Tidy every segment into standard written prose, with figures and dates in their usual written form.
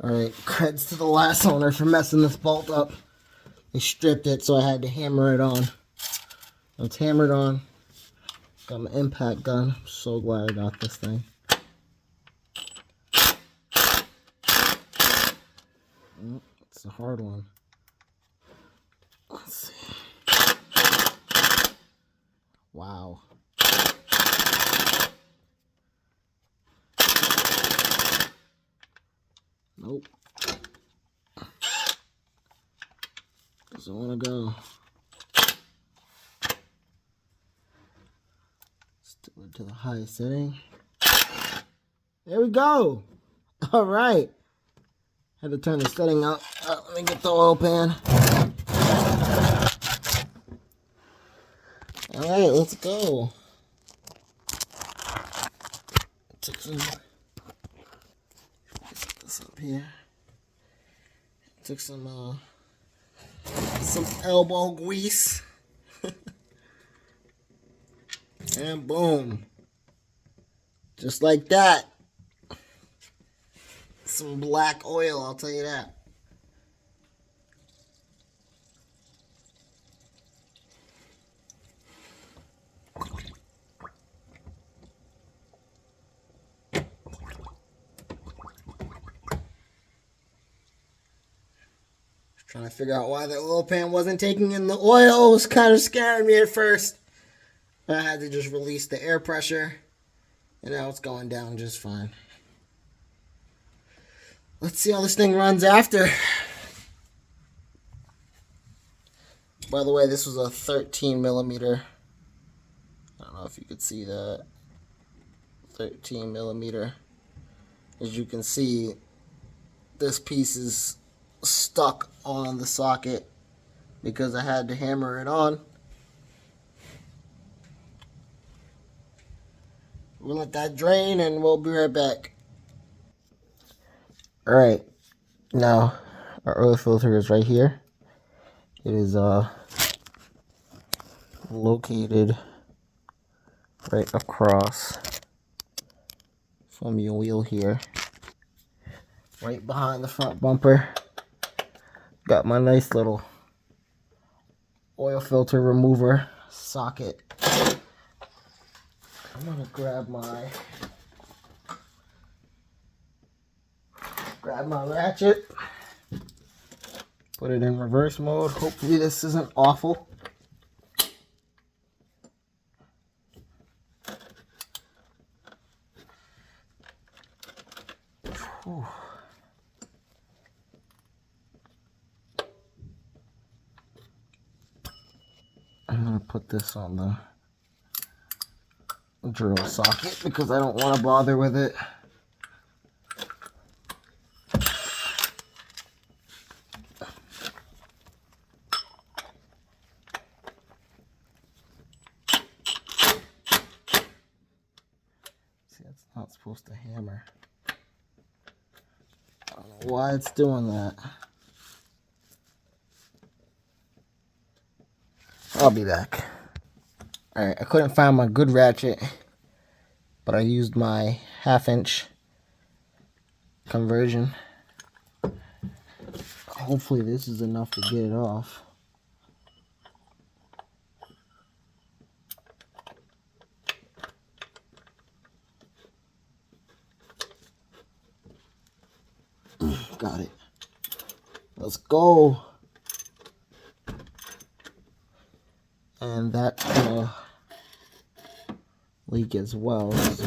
Alright, creds to the last owner for messing this bolt up. They stripped it, so I had to hammer it on. It's hammered on. Got my impact gun. I'm so glad I got this thing. It's a hard one. Let's see. Wow. Nope. Doesn't want to go. Still to the highest setting. There we go. All right. Had to turn the setting up. Let me get the oil pan. All right, let's go. Took some. Set this up here. Took some elbow grease. And boom. Just like that. Some black oil, I'll tell you that. Trying to figure out why the oil pan wasn't taking in the oil. It was kind of scaring me at first. I had to just release the air pressure. And now it's going down just fine. Let's see how this thing runs after. By the way, this was a 13 millimeter. I don't know if you could see that. 13 millimeter. As you can see, this piece is stuck on the socket because I had to hammer it on. We'll let that drain and we'll be right back. Alright, now our oil filter is right here. It is located right across from your wheel here, right behind the front bumper. Got my nice little oil filter remover socket. I'm gonna grab my ratchet, put it in reverse mode. Hopefully this isn't awful. Whew. I'm gonna put this on the drill socket because I don't want to bother with it. See, that's not supposed to hammer. I don't know why it's doing that. I'll be back. Alright, I couldn't find my good ratchet, but I used my 1/2 inch conversion. Hopefully this is enough to get it off. Got it. Let's go. And that's gonna leak as well. So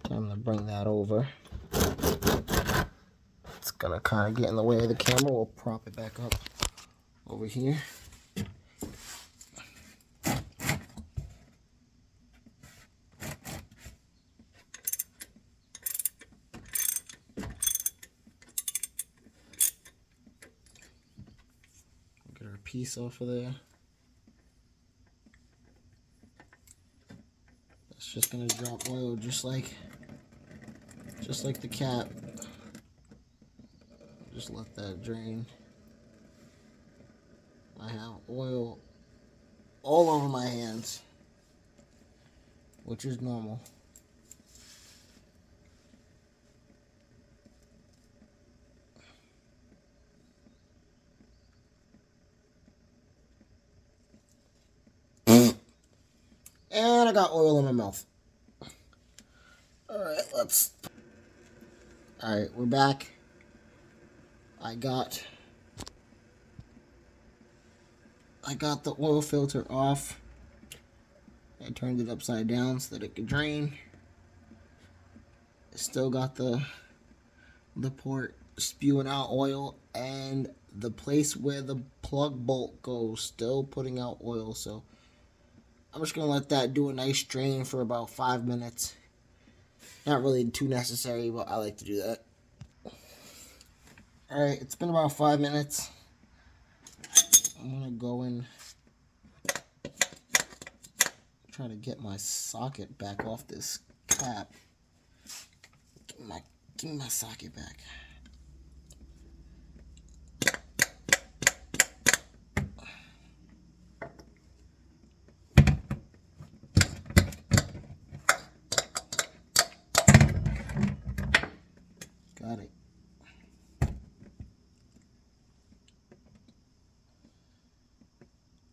time to bring that over. It's gonna kind of get in the way of the camera. We'll prop it back up over here. Get our piece off of there. It's just gonna drop oil just like the cap. Just let that drain. I have oil all over my hands, which is normal. And I got oil in my mouth. Alright, Alright, we're back. I got the oil filter off. I turned it upside down so that it could drain. Still got the port spewing out oil, and the place where the plug bolt goes still putting out oil. So I'm just gonna let that do a nice drain for about 5 minutes. Not really too necessary, but I like to do that. Alright, it's been about 5 minutes. I'm gonna go and try to get my socket back off this cap. Give me my socket back. Got it.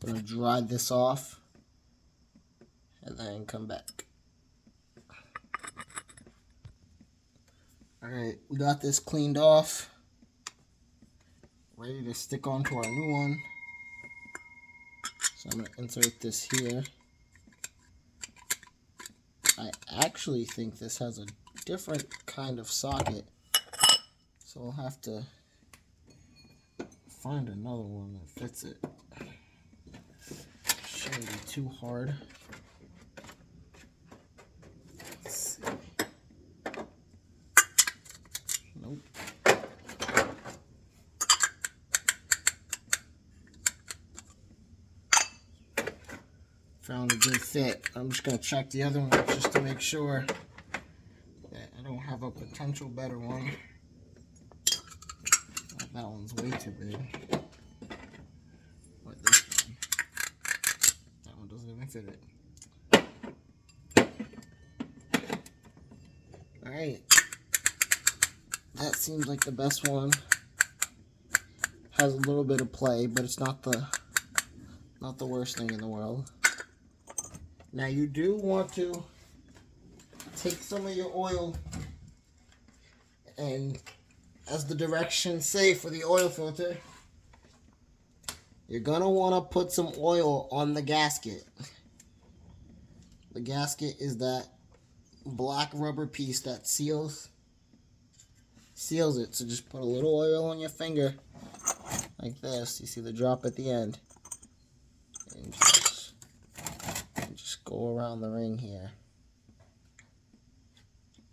Gonna dry this off and then come back. Alright, we got this cleaned off. Ready to stick onto our new one. So I'm gonna insert this here. I actually think this has a different kind of socket, so I'll have to find another one that fits it. Shouldn't be too hard. Let's see. Nope. Found a good fit. I'm just going to check the other one just to make sure that I don't have a potential better one. Oh, that one's way too big. But this one, that one doesn't even fit it. Alright. That seems like the best one. Has a little bit of play, but it's not the worst thing in the world. Now you do want to take some of your oil, and as the directions say for the oil filter, you're gonna want to put some oil on the gasket. The gasket is that black rubber piece that seals it. So just put a little oil on your finger like this. You see the drop at the end, and just go around the ring here.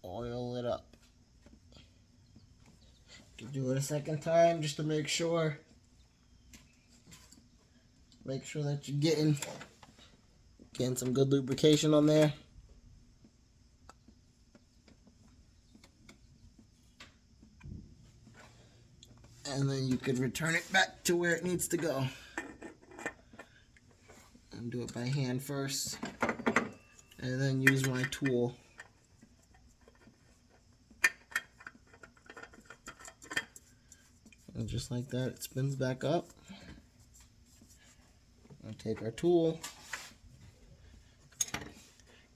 Oil it up. You can do it a second time just to make sure. Make sure that you're getting some good lubrication on there. And then you could return it back to where it needs to go. And do it by hand first, and then use my tool. And just like that, it spins back up. I'll take our tool,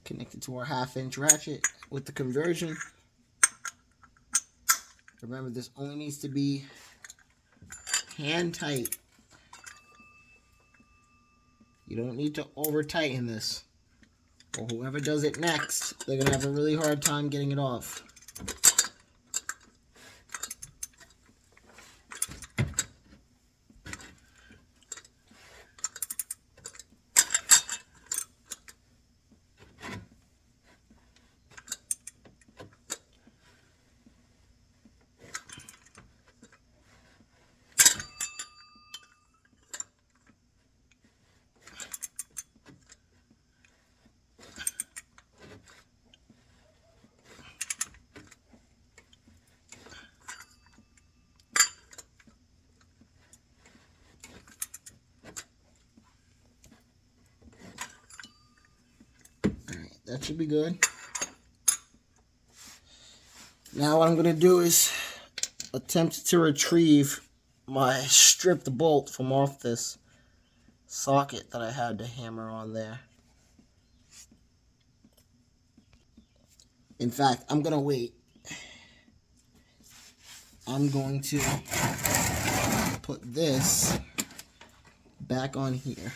connect it to our 1/2-inch ratchet with the conversion. Remember, this only needs to be hand tight. You don't need to over tighten this, or whoever does it next, they're gonna have a really hard time getting it off. That should be good. Now what I'm going to do is attempt to retrieve my stripped bolt from off this socket that I had to hammer on there. In fact, I'm going to wait. I'm going to put this back on here.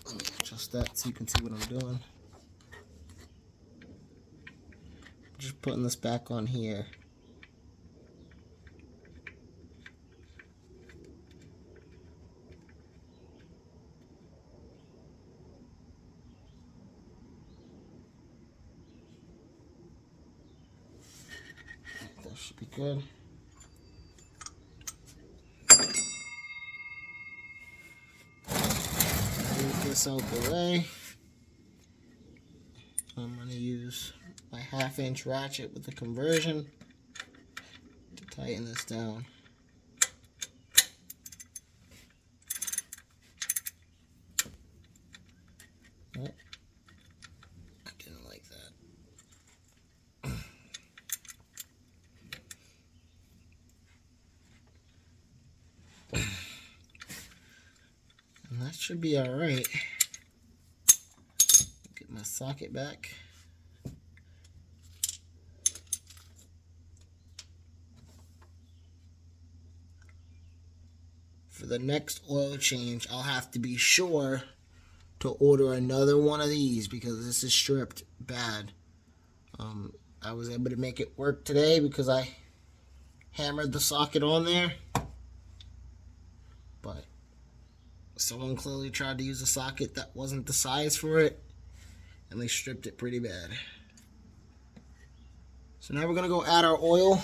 Let me adjust that so you can see what I'm doing. Just putting this back on here. That should be good. Move this out the way. I'm going to use my 1/2-inch ratchet with the conversion to tighten this down. Oh, I didn't like that. And that should be alright. Get my socket back. For the next oil change, I'll have to be sure to order another one of these because this is stripped bad. I was able to make it work today because I hammered the socket on there, but someone clearly tried to use a socket that wasn't the size for it, and they stripped it pretty bad. So now we're going to go add our oil.